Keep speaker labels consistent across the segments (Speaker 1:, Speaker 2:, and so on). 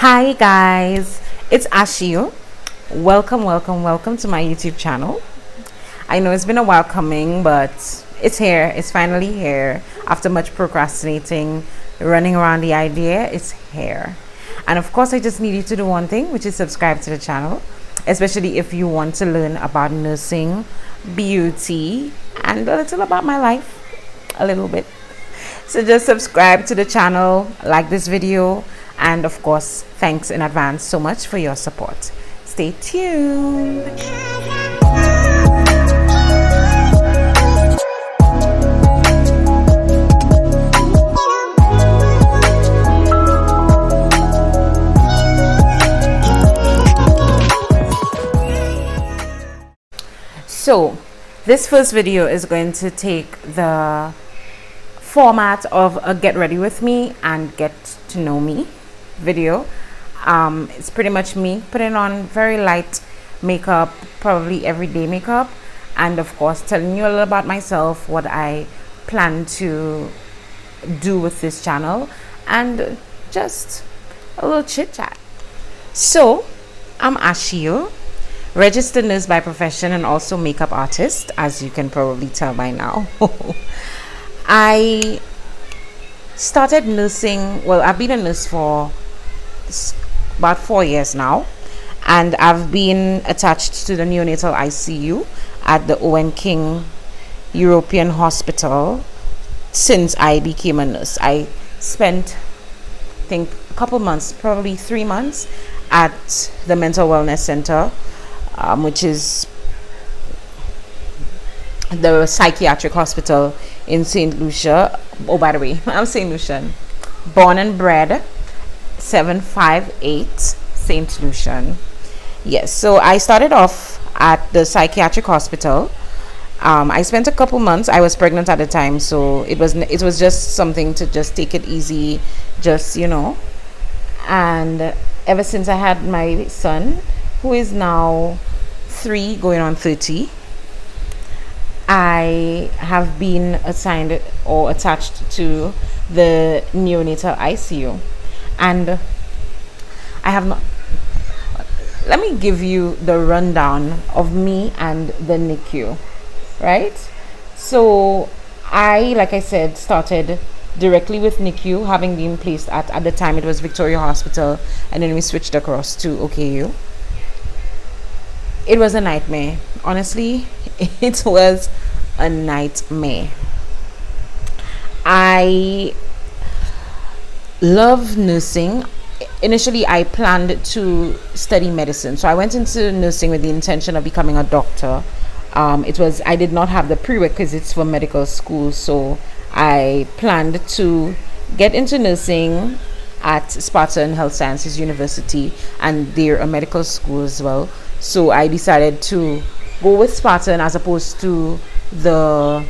Speaker 1: Hi guys, it's Ashio. Welcome to my YouTube channel. I know it's been a while coming, but it's here. It's finally here. After much procrastinating, running around the idea, it's here. And of course, I just need you to do one thing, which is subscribe to the channel, especially if you want to learn about nursing, beauty, and a little about my life, a little bit. So just subscribe to the channel, like this video, and of course, thanks in advance so much for your support. Stay tuned. So this first video is going to take the format of a get ready with me and get to know me video. It's pretty much me putting on very light makeup, probably everyday makeup, and of course telling you a little about myself, what I plan to do with this channel, and just a little chit chat. So I'm Ashio, registered nurse by profession and also makeup artist, as you can probably tell by now. I started nursing, well, I've been a nurse for about 4 years now, and I've been attached to the neonatal ICU at the Owen King European Hospital since I became a nurse. I spent, I think, a couple months, probably 3 months, at the Mental Wellness Center, which is the psychiatric hospital in St. Lucia. Oh, by the way, I'm St. Lucian, born and bred, 758 St. Lucian. Yes, so I started off at the psychiatric hospital. I spent a couple months. I was pregnant at the time, so it was just something to just take it easy, just and ever since I had my son, who is now 3 going on 30, I have been assigned or attached to the neonatal ICU, and I have not. Let me give you the rundown of me and the NICU, right? So I, like I said, started directly with NICU, having been placed at the time it was Victoria Hospital, and then we switched across to OKU. It was a nightmare. Honestly, it was a nightmare. I love nursing. Initially, I planned to study medicine, so I went into nursing with the intention of becoming a doctor. I did not have the prerequisites for medical school, so I planned to get into nursing at Spartan Health Sciences University, and they're a medical school as well. So I decided to go with Spartan as opposed to the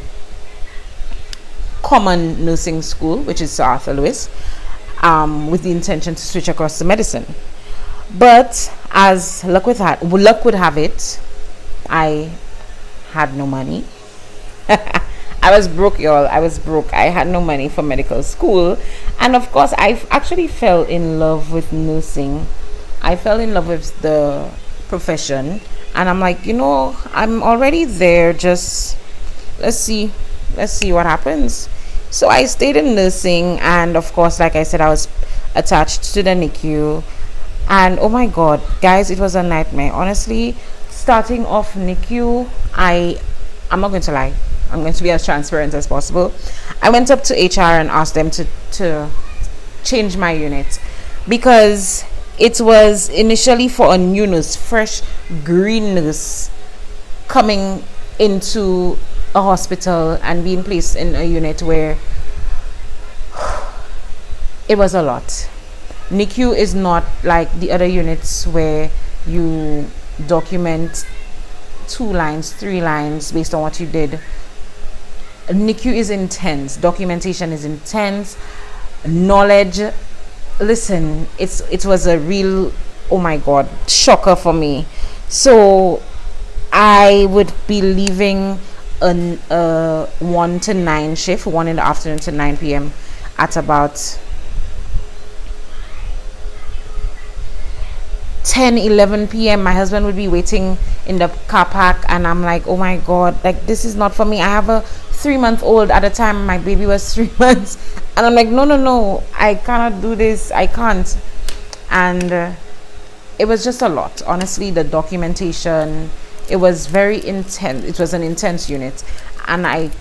Speaker 1: common nursing school, which is Sir Arthur Lewis, with the intention to switch across to medicine. But as luck would have it, I had no money. I was broke, y'all. I was broke. I had no money for medical school. And of course, I actually fell in love with nursing. I fell in love with the profession, and I'm like, I'm already there. Just let's see what happens. So I stayed in nursing, and of course, like I said, I was attached to the NICU, and oh my god, guys, it was a nightmare. Honestly, starting off NICU, I'm not going to lie, I'm going to be as transparent as possible. I went up to HR and asked them to change my unit, because it was initially for a new nurse, fresh green nurse, coming into a hospital and being placed in a unit where it was a lot. NICU is not like the other units where you document 2 lines, 3 lines based on what you did. NICU is intense. Documentation is intense. Knowledge. Listen, it was a real, oh my god, shocker for me. So I would be leaving a 1 to 9 shift, 1 in the afternoon to 9 p.m. at about 10, 11 p.m. my husband would be waiting in the car park, and I'm like, oh my god, like this is not for me. I have a 3 month old. At the time my baby was 3 months, and I'm like, no, no, no, I cannot do this, I can't. And it was just a lot, honestly. The documentation, it was very intense. It was an intense unit, and I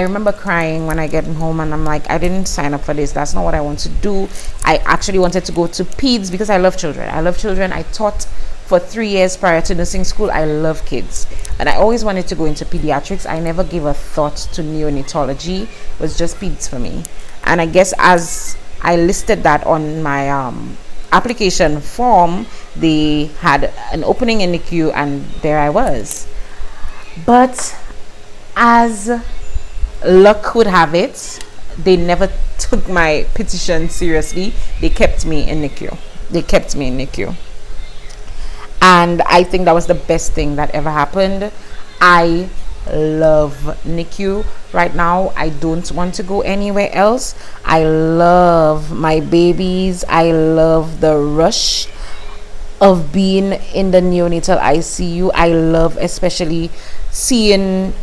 Speaker 1: remember crying when I get home, and I'm like, I didn't sign up for this. That's not what I want to do. I actually wanted to go to peds because I love children. I taught for 3 years prior to nursing school. I love kids, and I always wanted to go into pediatrics. I never gave a thought to neonatology. It was just peds for me. And I guess as I listed that on my application form, they had an opening in NICU, and there I was. But as luck would have it, they never took my petition seriously. They kept me in NICU. And I think that was the best thing that ever happened. I love NICU right now. I don't want to go anywhere else. I love my babies. I love the rush of being in the neonatal ICU. I love especially seeing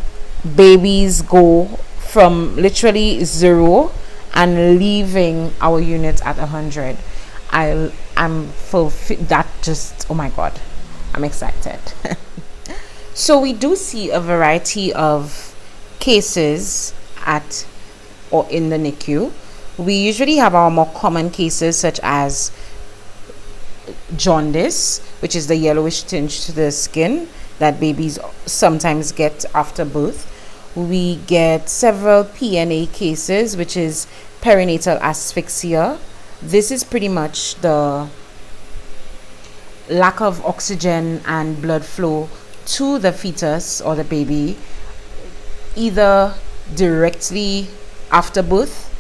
Speaker 1: babies go from literally 0 and leaving our unit at 100. I'm fulfilled. That just, oh my god, I'm excited. So we do see a variety of cases at or in the NICU. We usually have our more common cases such as jaundice, which is the yellowish tinge to the skin that babies sometimes get after birth. We get several PNA cases, which is perinatal asphyxia. This is pretty much the lack of oxygen and blood flow to the fetus or the baby, either directly after birth,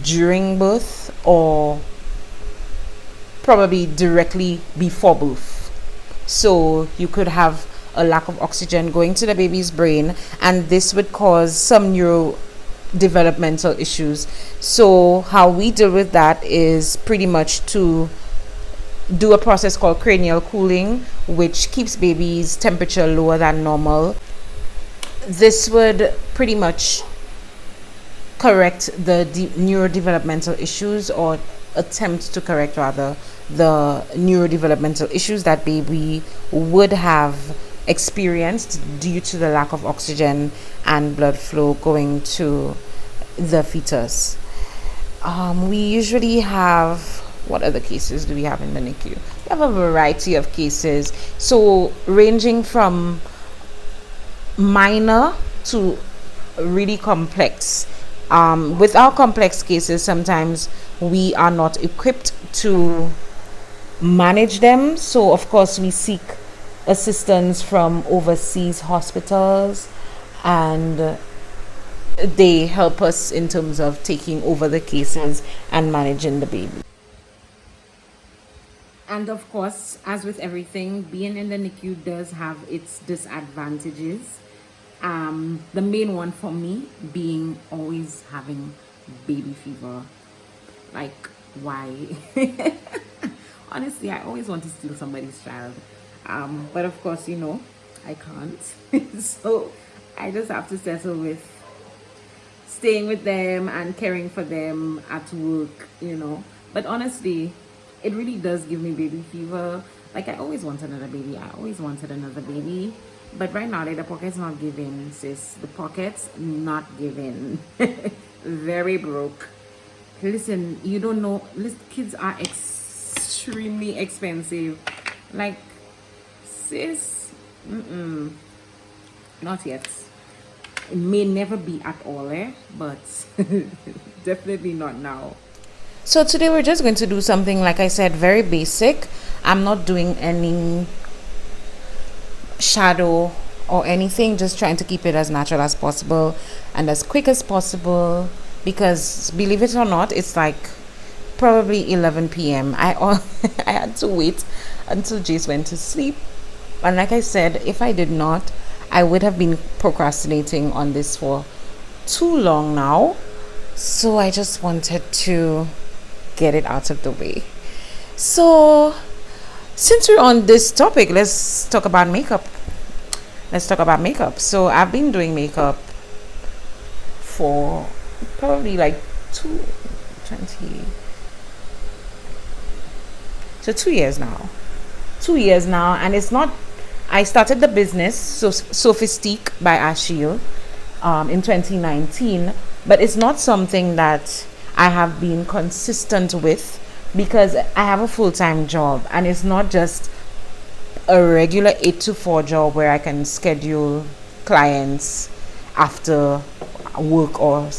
Speaker 1: during birth, or probably directly before birth. So you could have a lack of oxygen going to the baby's brain, and this would cause some neurodevelopmental issues. So how we deal with that is pretty much to do a process called cranial cooling, which keeps baby's temperature lower than normal. This would pretty much correct the neurodevelopmental issues, or attempt to correct rather the neurodevelopmental issues that baby would have experienced due to the lack of oxygen and blood flow going to the fetus. We usually have, what other cases do we have in the NICU? We have a variety of cases, so ranging from minor to really complex. With our complex cases, sometimes we are not equipped to manage them, so of course we seek assistance from overseas hospitals, and they help us in terms of taking over the cases and managing the baby. And of course, as with everything, being in the NICU does have its disadvantages. The main one for me being always having baby fever. Like, why? Honestly, I always want to steal somebody's child. But of course, I can't. So I just have to settle with staying with them and caring for them at work. But honestly, it really does give me baby fever. Like, I always want another baby. But right now, like, the pocket's not giving, sis. The pocket's not giving. Very broke. Listen, you don't know. Kids are extremely expensive. Like, sis, not yet. It may never be at all, but definitely not now. So today we're just going to do something, like I said, very basic. I'm not doing any shadow or anything, just trying to keep it as natural as possible and as quick as possible, because believe it or not, it's like probably 11 p.m. I had to wait until Jace went to sleep, and like I said, if I did not, I would have been procrastinating on this for too long now. So I just wanted to get it out of the way. So Since we're on this topic, let's talk about makeup. Let's talk about makeup. So I've been doing makeup for probably like 20, so 2 years now. 2 years now, and it's not. I started the business, so Sophistique by Achille, in 2019, but it's not something that I have been consistent with because I have a full time job, and it's not just a regular 8 to 4 job where I can schedule clients after work, or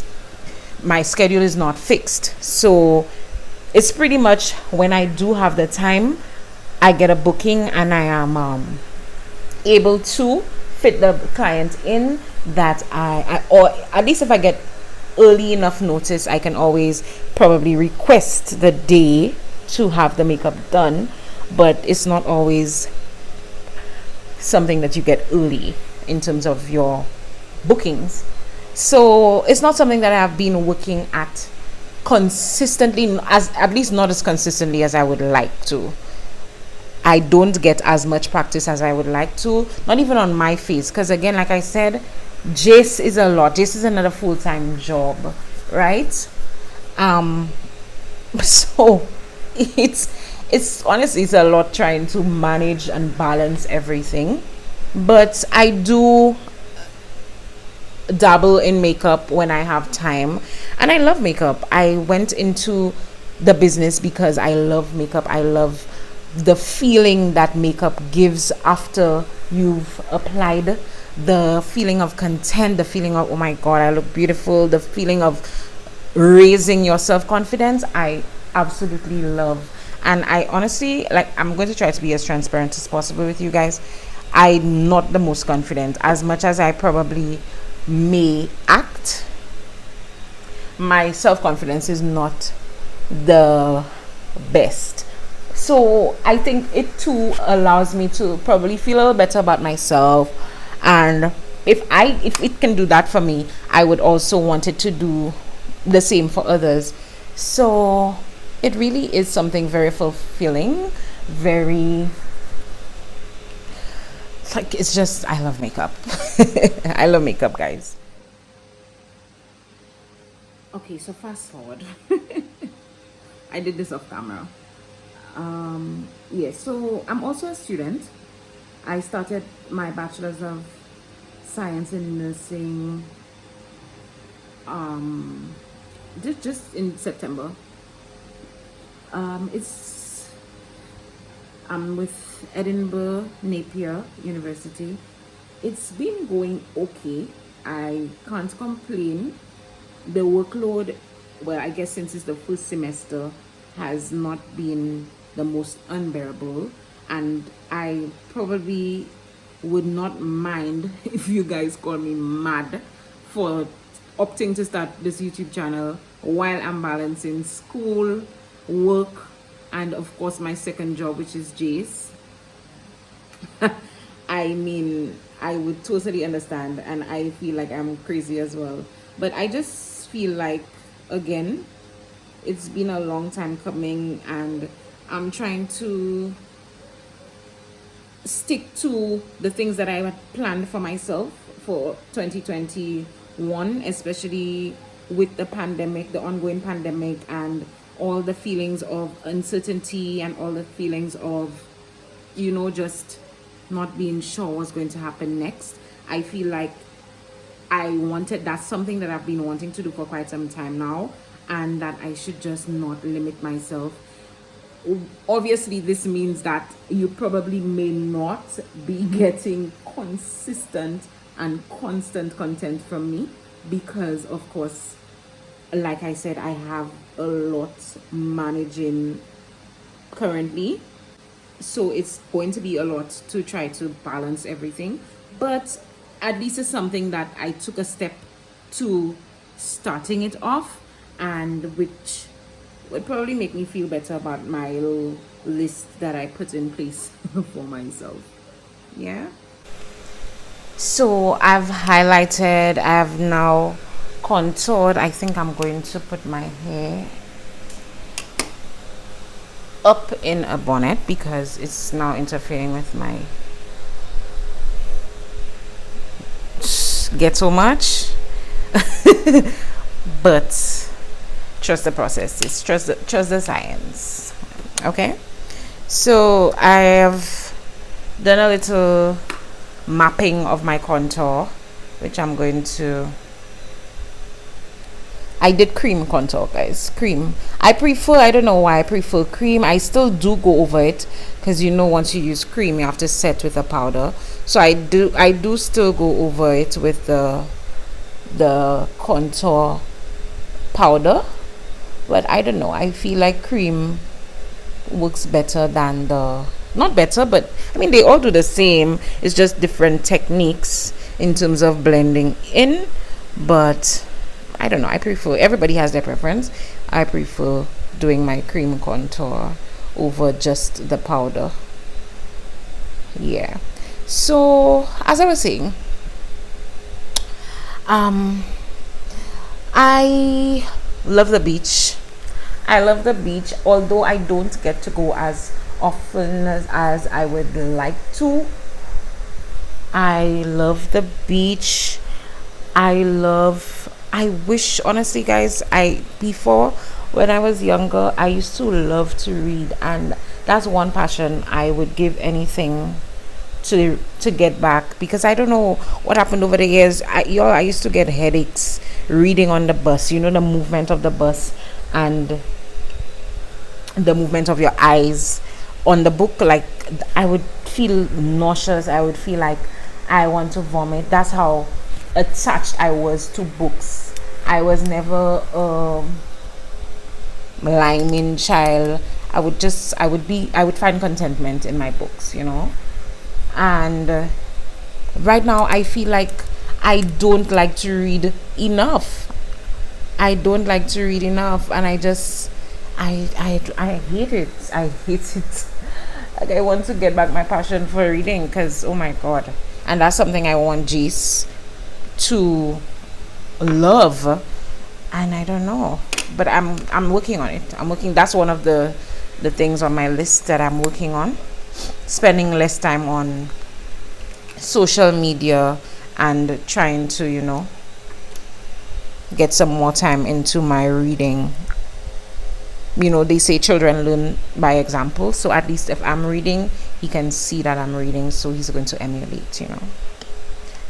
Speaker 1: my schedule is not fixed. So it's pretty much when I do have the time, I get a booking and I am able to fit the client in that or at least if I get early enough notice, I can always probably request the day to have the makeup done, but it's not always something that you get early in terms of your bookings. So it's not something that I've been working at consistently, as at least not as consistently as I would like to. I don't get as much practice as I would like to, not even on my face, because again, like I said, Jace is a lot. Jace is another full-time job, right? So it's honestly, it's a lot trying to manage and balance everything. But I do dabble in makeup when I have time, and I love makeup. I went into the business because I love makeup. I love the feeling that makeup gives after you've applied, the feeling of content, the feeling of, oh my god, I look beautiful, the feeling of raising your self-confidence. I absolutely love. And I honestly, like, I'm going to try to be as transparent as possible with you guys. I'm not the most confident, as much as I probably may act. My self-confidence is not the best. So I think it too allows me to probably feel a little better about myself. And if it can do that for me, I would also want it to do the same for others. So it really is something very fulfilling, very, like, it's just, I love makeup. I love makeup, guys. Okay, so fast forward. I did this off camera. Yes, so I'm also a student. I started my bachelor's of science in nursing just in September. It's I'm with Edinburgh Napier University. It's been going okay. I can't complain. The workload, well, I guess since it's the first semester, has not been the most unbearable, and I probably would not mind if you guys call me mad for opting to start this YouTube channel while I'm balancing school, work, and of course my second job, which is Jace. I mean, I would totally understand, and I feel like I'm crazy as well. But I just feel like, again, it's been a long time coming, and I'm trying to stick to the things that I had planned for myself for 2021, especially with the pandemic, the ongoing pandemic, and all the feelings of uncertainty and all the feelings of, just not being sure what's going to happen next. I feel like that's something that I've been wanting to do for quite some time now, and that I should just not limit myself. Obviously, this means that you probably may not be getting consistent and constant content from me because, of course, like I said, I have a lot managing currently. So it's going to be a lot to try to balance everything. But at least it's something that I took a step to starting it off, and which would probably make me feel better about my little list that I put in place for myself. Yeah. So I've highlighted, I've now contoured. I think I'm going to put my hair up in a bonnet because it's now interfering with my get so much. But trust the process, trust the science. Okay, so I have done a little mapping of my contour, which I'm going to. I did cream contour, guys. Cream. I don't know why I prefer cream. I still do go over it because once you use cream, you have to set with a powder. So I do still go over it with the contour powder. But I don't know. I feel like cream works better than not better, but I mean they all do the same. It's just different techniques in terms of blending in, but I don't know. Everybody has their preference. I prefer doing my cream contour over just the powder. Yeah. So as I was saying, I love the beach. Although I don't get to go as often as I would like to. I love the beach. I wish, honestly, guys, before when I was younger, I used to love to read, and that's one passion I would give anything to get back, because I don't know what happened over the years. I used to get headaches reading on the bus. The movement of the bus and the movement of your eyes on the book. Like, I would feel nauseous. I would feel like I want to vomit. That's how attached I was to books. I was never a liming child. I would find contentment in my books, and right now I feel like I don't like to read enough. And I hate it. Like, I want to get back my passion for reading, because oh my god. And that's something I want Jace to love, and I don't know, but I'm working on it. That's one of the things on my list that I'm working on, spending less time on social media and trying to get some more time into my reading. They say children learn by example, so at least if I'm reading, he can see that I'm reading, so he's going to emulate.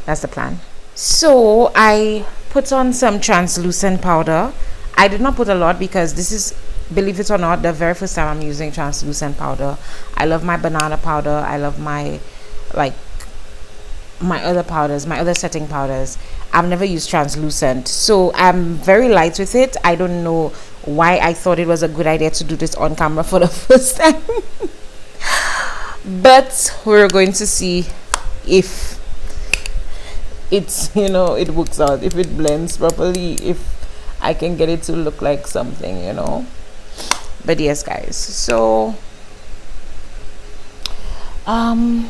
Speaker 1: That's the plan. So I put on some translucent powder. I did not put a lot because this is, believe it or not, the very first time I'm using translucent powder. I love my banana powder. I love my other powders, my other setting powders. I've never used translucent, so I'm very light with it. I don't know why I thought it was a good idea to do this on camera for the first time. But we're going to see if it's it works out, if it blends properly, if I can get it to look like something. But yes, guys, so I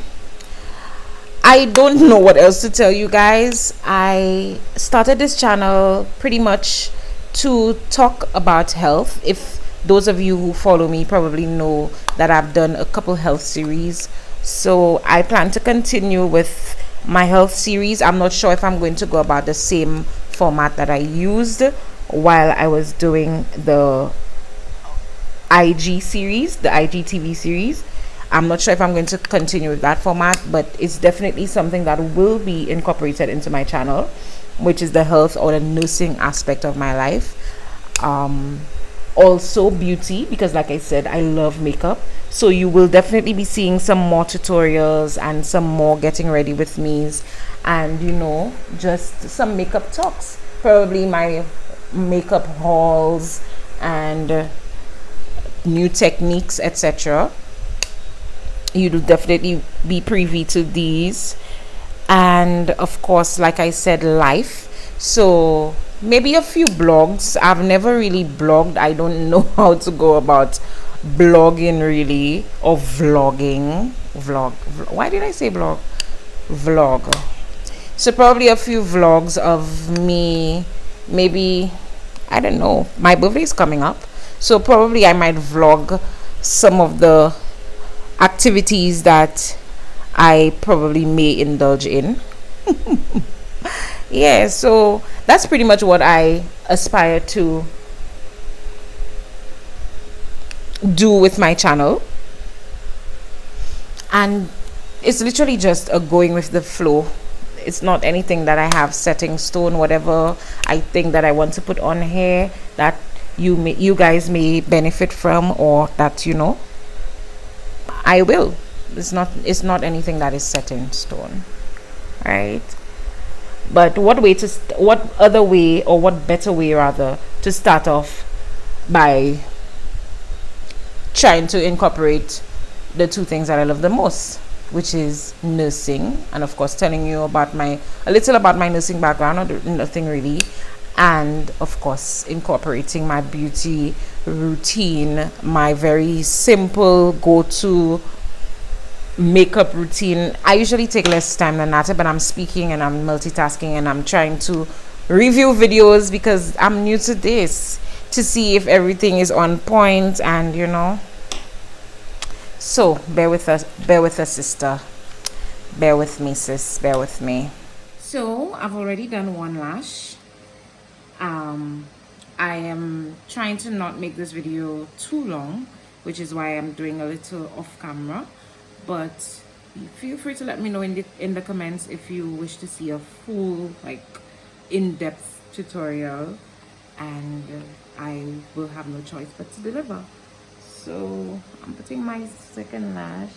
Speaker 1: don't know what else to tell you guys. I started this channel pretty much to talk about health. If those of you who follow me probably know that I've done a couple health series, so I plan to continue with my health series. I'm not sure if I'm going to go about the same format that I used while I was doing the IG series, the IGTV series. I'm not sure if I'm going to continue with that format, but it's definitely something that will be incorporated into my channel, which is the health or the nursing aspect of my life. Also beauty, because like I said, I love makeup. So you will definitely be seeing some more tutorials and some more getting ready with me's, and just some makeup talks, probably my makeup hauls and new techniques, etc. You'll definitely be privy to these. And of course, like I said, life. So maybe a few blogs. I've never really blogged. I don't know how to go about blogging really, or vlogging. Why did I say blog? Vlog. So probably a few vlogs of me. Maybe, I don't know, my birthday is coming up, so probably I might vlog some of the activities that I probably may indulge in. Yeah, so that's pretty much what I aspire to do with my channel. And it's literally just a going with the flow. It's not anything that I have set in stone. Whatever I think that I want to put on here that you guys may benefit from, or that I will. It's not anything that is set in stone, right? But what other way, or what better way rather, to start off by trying to incorporate the two things that I love the most, which is nursing, and of course telling you about a little about my nursing background, or nothing really, and of course incorporating my beauty routine, my very simple go-to makeup routine. I usually take less time than that, but I'm speaking and I'm multitasking and I'm trying to review videos because I'm new to this, to see if everything is on point, and so bear with us, sister, bear with me, sis, bear with me. So I've already done one lash. I am trying to not make this video too long, which is why I'm doing a little off camera, but feel free to let me know in the comments if you wish to see a full, like, in-depth tutorial, and I will have no choice but to deliver. So I'm putting my second lash.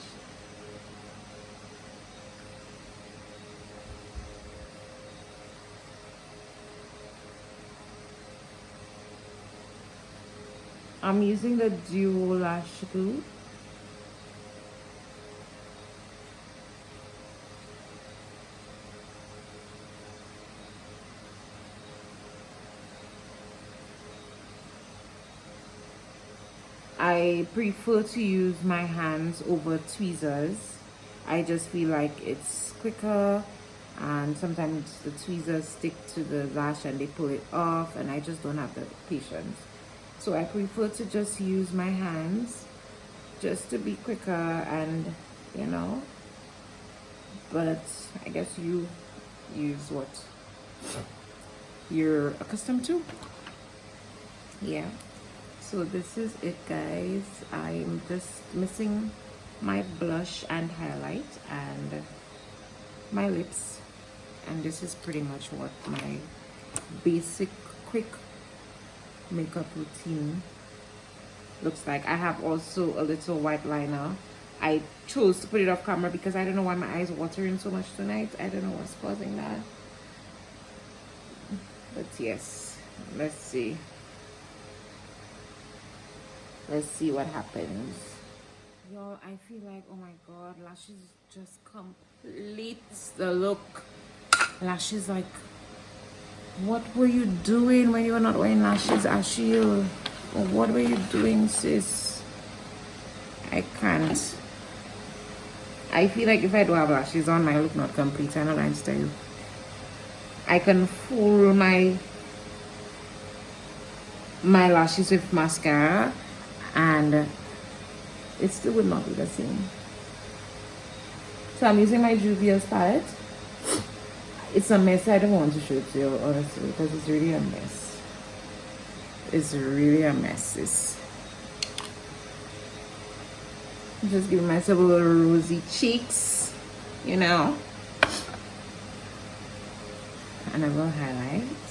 Speaker 1: I'm using the duo lash glue. I prefer to use my hands over tweezers. I just feel like it's quicker, and sometimes the tweezers stick to the lash and they pull it off, and I just don't have the patience. So I prefer to just use my hands just to be quicker, and but I guess you use what you're accustomed to. Yeah. So this is it, guys. I'm just missing my blush and highlight and my lips, and this is pretty much what my basic quick makeup routine looks like. I have also a little white liner. I chose to put it off camera because I don't know why my eyes are watering so much tonight. I don't know what's causing that, but yes, let's see what happens. Y'all, I feel like, oh my god, lashes just complete the look. Lashes, like, what were you doing when you were not wearing lashes, Ashil? Or what were you doing, sis? I can't. I feel like if I don't have lashes on, my look not complete. I know that style. I can fool my lashes with mascara, and it still would not be the same. So I'm using my Juvia's palette. It's a mess. I don't want to show it to you, honestly, because it's really a mess. It's really a mess. I'm just giving myself a little rosy cheeks, and a little highlights.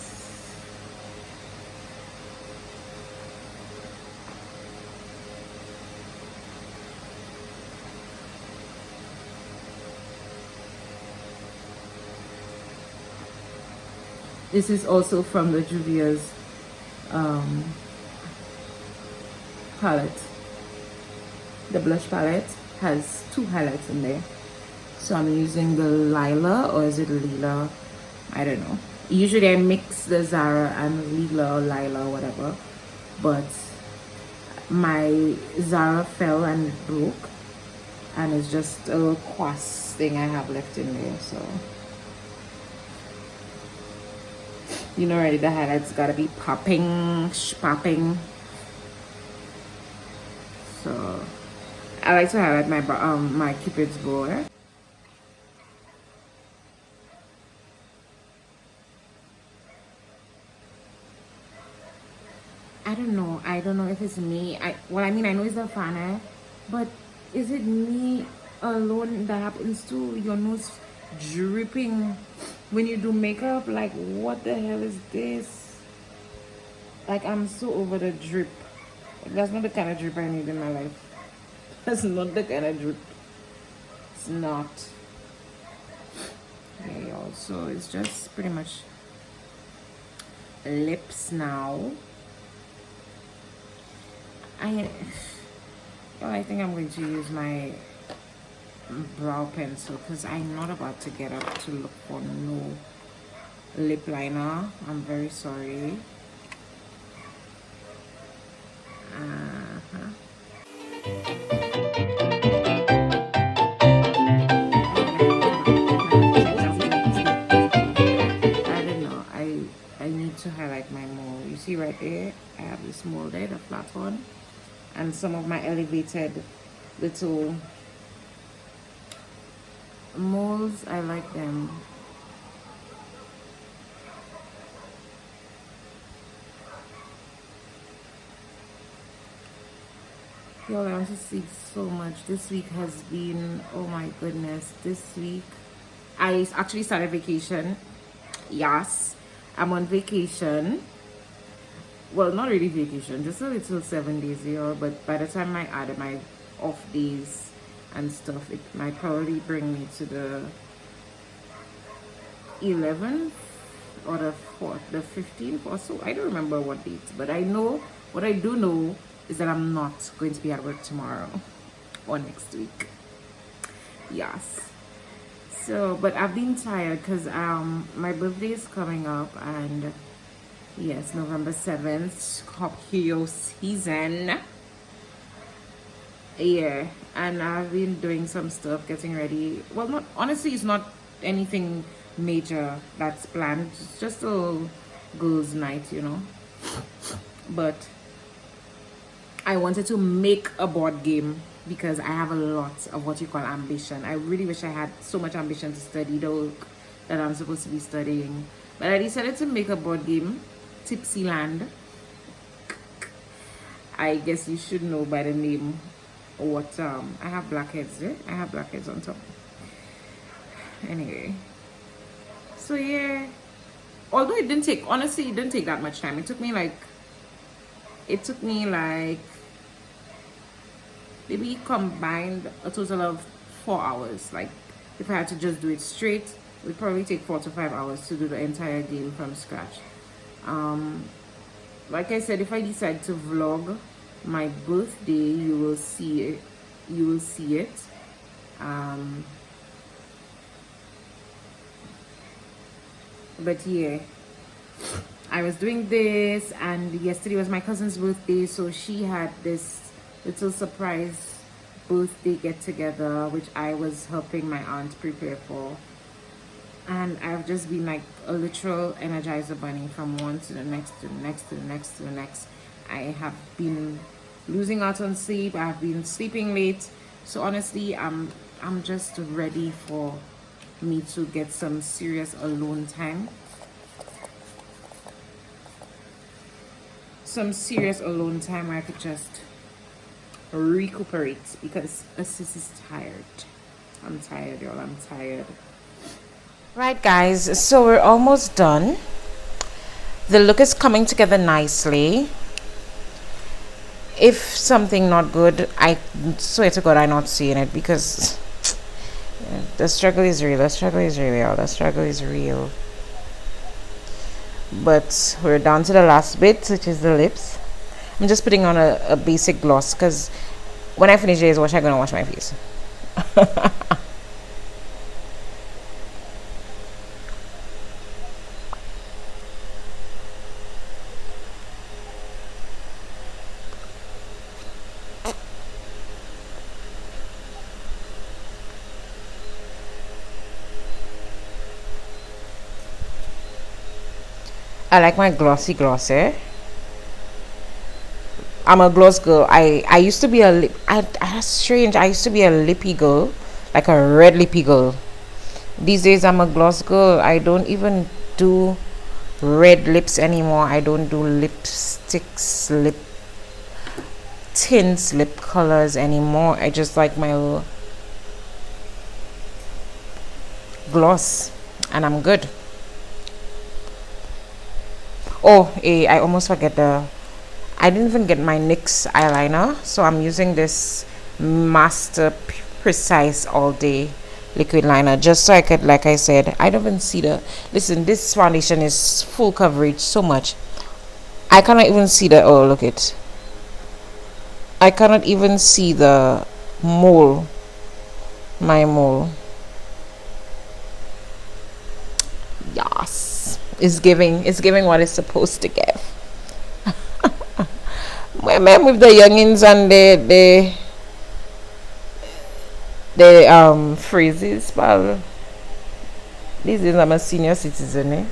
Speaker 1: This is also from the Juvia's palette. The blush palette has 2 highlights in there. So I'm using the Lila, or is it Lila? I don't know. Usually I mix the Zara and Lila or Lila or whatever. But my Zara fell and broke. And it's just a little quas thing I have left in there, so. Already the highlights gotta be popping. So I like to highlight my cupid's bow. I don't know. I don't know if it's me. I mean, I know it's the fanner, but is it me alone that happens to your nose dripping when you do makeup? Like, what the hell is this? Like, I'm so over the drip. That's not the kind of drip I need in my life. That's not the kind of drip. It's not. Okay, y'all. So it's just pretty much lips now. I think I'm going to use my brow pencil because I'm not about to get up to look for no lip liner. I'm very sorry. I don't know. I need to highlight my mole. You see right there, I have this mole there, the flat one, and some of my elevated little moles. I like them. Y'all, I want to sleep so much. This week has been, oh my goodness, this week I actually started vacation. Yes, I'm on vacation. Well, not really vacation, just a little 7 days here, but by the time I add my off days and stuff, it might probably bring me to the 11th or the 4th, the 15th or so. I don't remember what dates, but I know, what I do know is that I'm not going to be at work tomorrow or next week. Yes. So, but I've been tired because my birthday is coming up, and yes, November 7th, Scorpio season. Yeah, and I've been doing some stuff, getting ready. Well, not honestly, it's not anything major that's planned. It's just a little girls' night, you know. But I wanted to make a board game because I have a lot of what you call ambition. I really wish I had so much ambition to study the work that I'm supposed to be studying. But I decided to make a board game, Tipsy Land. I guess you should know by the name what I have blackheads there. I have blackheads on top. Anyway. So yeah. Although it didn't take, honestly, it didn't take that much time. It took me like maybe combined a total of 4 hours. Like if I had to just do it straight, it would probably take 4 to 5 hours to do the entire game from scratch. Like I said, if I decide to vlog my birthday, you will see it. But yeah, I was doing this, and yesterday was my cousin's birthday, so she had this little surprise birthday get together, which I was helping my aunt prepare for. And I've just been like a literal Energizer bunny from one to the next to the next to the next to the next. I have been losing out on sleep. I've been sleeping late. So honestly, I'm just ready for me to get some serious alone time. Some serious alone time where I could just recuperate, because sis is tired. I'm tired, y'all. I'm tired. Right, guys, so we're almost done. The look is coming together nicely. If something not good, I swear to God I'm not seeing it, because the struggle is real. The struggle is real, y'all. The struggle is real. But we're down to the last bit, which is the lips. I'm just putting on a basic gloss, because when I finish this wash, I'm gonna wash my face. I like my glossy glosser. I'm a gloss girl. I used to be a lip. I That's strange. I used to be a lippy girl, like a red lippy girl. These days I'm a gloss girl. I don't even do red lips anymore. I don't do lipsticks, lip tints, lip colors anymore. I just like my gloss, and I'm good. Oh, I almost forget I didn't even get my NYX eyeliner, so I'm using this Master Precise All Day liquid liner just so I could, like I said, I don't even see listen, this foundation is full coverage so much. I cannot even see oh, look it. I cannot even see the mole, my mole. Yes, it's giving what it's supposed to give. My man with the youngins and the phrases, well, these days I'm a senior citizen, eh?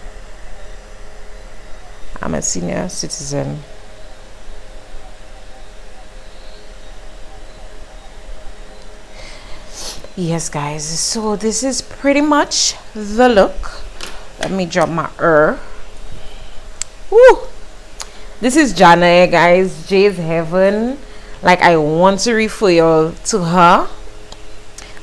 Speaker 1: I'm a senior citizen. Yes, guys, so this is pretty much the look. Let me drop my Woo! This is Jana, guys. Jay's Heaven. Like, I want to refer y'all to her,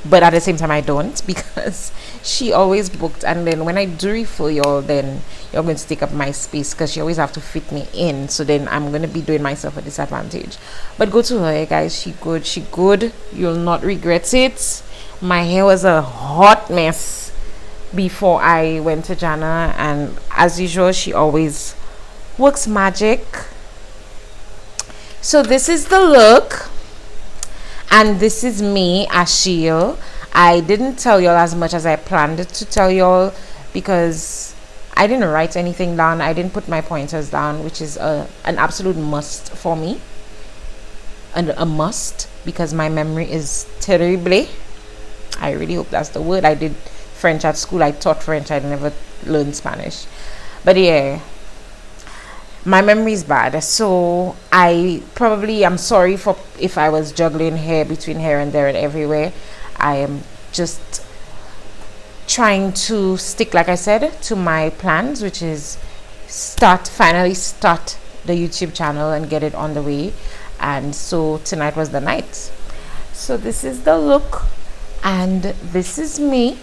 Speaker 1: but at the same time I don't, because she always booked, and then when I do refer y'all, then you're going to take up my space because she always have to fit me in, so then I'm going to be doing myself a disadvantage. But go to her, guys. She good. You'll not regret it. My hair was a hot mess before I went to Jana, and as usual she always works magic. So this is the look, and this is me, Ashil. I didn't tell y'all as much as I planned to tell y'all because I didn't write anything down. I didn't put my pointers down, which is an absolute must for me, and a must because my memory is terrible. I really hope that's the word. I did French at school. I taught French. I never learned Spanish. But yeah, my memory is bad. So I'm sorry for if I was juggling hair between here and there and everywhere. I am just trying to stick, like I said, to my plans, which is finally start the YouTube channel and get it on the way. And so tonight was the night. So this is the look, and this is me,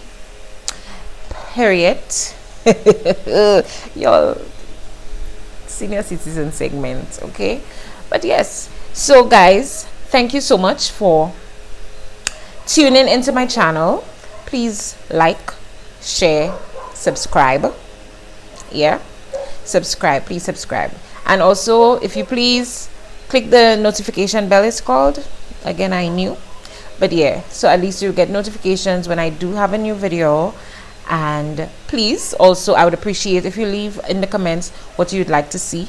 Speaker 1: period. Y'all, senior citizen segment, okay? But yes, so guys, thank you so much for tuning into my channel. Please like, share, subscribe. Yeah, subscribe, please subscribe. And also, if you please click the notification bell, it's called. Again, I knew. But yeah, so at least you get notifications when I do have a new video. And please, also, I would appreciate if you leave in the comments what you'd like to see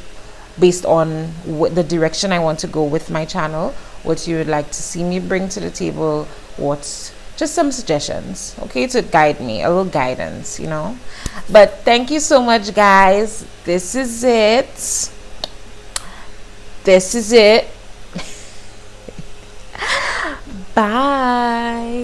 Speaker 1: based on the direction I want to go with my channel, what you would like to see me bring to the table, what's just some suggestions, okay, to guide me, a little guidance, you know. But thank you so much, guys. This is it. Bye.